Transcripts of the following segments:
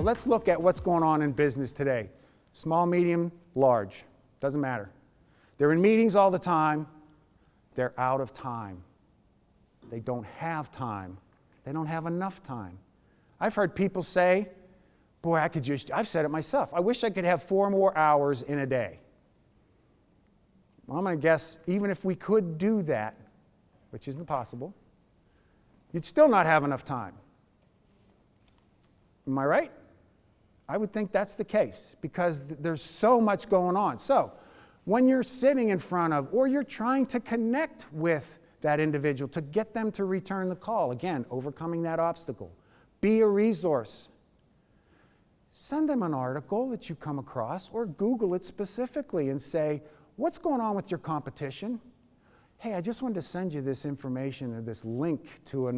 let's look at what's going on in business today. Small, medium, large, doesn't matter. They're in meetings all the time. They're out of time. They don't have time. They don't have enough time. I've heard people say, boy, I've said it myself, I wish I could have 4 more hours in a day. Well, I'm going to guess even if we could do that, which isn't possible, you'd still not have enough time. Am I right? I would think that's the case because there's so much going on. So when you're sitting in front of, or you're trying to connect with that individual to get them to return the call, again, overcoming that obstacle, be a resource. Send them an article that you come across or Google it specifically and say, what's going on with your competition? Hey, I just wanted to send you this information or this link to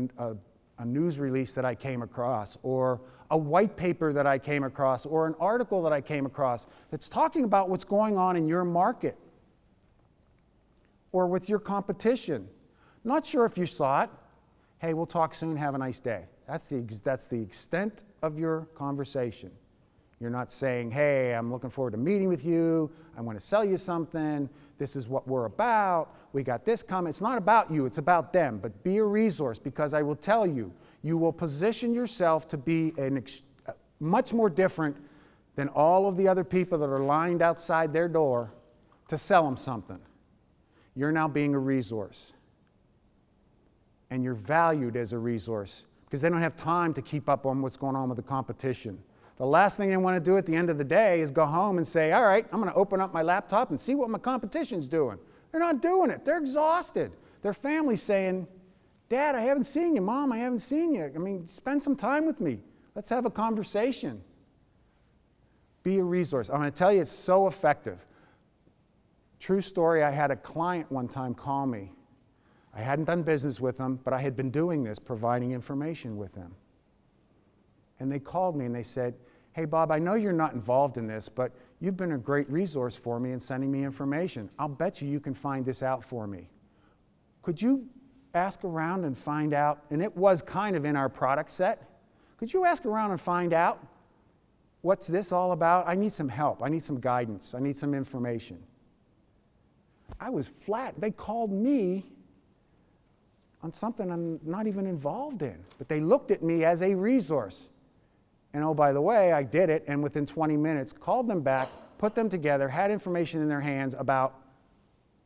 a news release that I came across, or a white paper that I came across, or an article that I came across that's talking about what's going on in your market or with your competition. Not sure if you saw it. Hey, we'll talk soon. Have a nice day. That's the extent of your conversation. You're not saying, hey, I'm looking forward to meeting with you. I want to sell you something. This is what we're about. We got this coming. It's not about you. It's about them. But be a resource, because I will tell you, you will position yourself to be much more different than all of the other people that are lined outside their door to sell them something. You're now being a resource. And you're valued as a resource because they don't have time to keep up on what's going on with the competition. The last thing they want to do at the end of the day is go home and say, all right, I'm going to open up my laptop and see what my competition's doing. They're not doing it. They're exhausted. Their family's saying, Dad, I haven't seen you. Mom, I haven't seen you. I mean, spend some time with me. Let's have a conversation. Be a resource. I'm going to tell you, it's so effective. True story, I had a client one time call me. I hadn't done business with them, but I had been doing this, providing information with them. And they called me and they said, hey, Bob, I know you're not involved in this, but you've been a great resource for me in sending me information. I'll bet you can find this out for me. Could you ask around and find out? And it was kind of in our product set. Could you ask around and find out what's this all about? I need some help. I need some guidance. I need some information. I was flat. They called me on something I'm not even involved in. But they looked at me as a resource. And oh, by the way, I did it, and within 20 minutes, called them back, put them together, had information in their hands about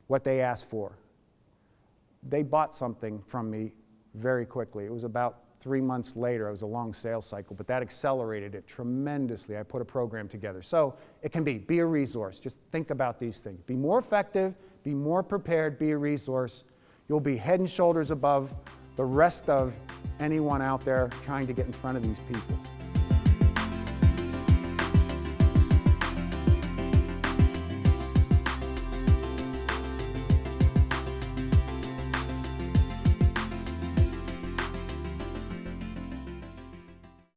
what they asked for. They bought something from me very quickly. It was about 3 months later. It was a long sales cycle, but that accelerated it tremendously. I put a program together. So it can be a resource. Just think about these things. Be more effective, be more prepared, be a resource. You'll be head and shoulders above the rest of anyone out there trying to get in front of these people.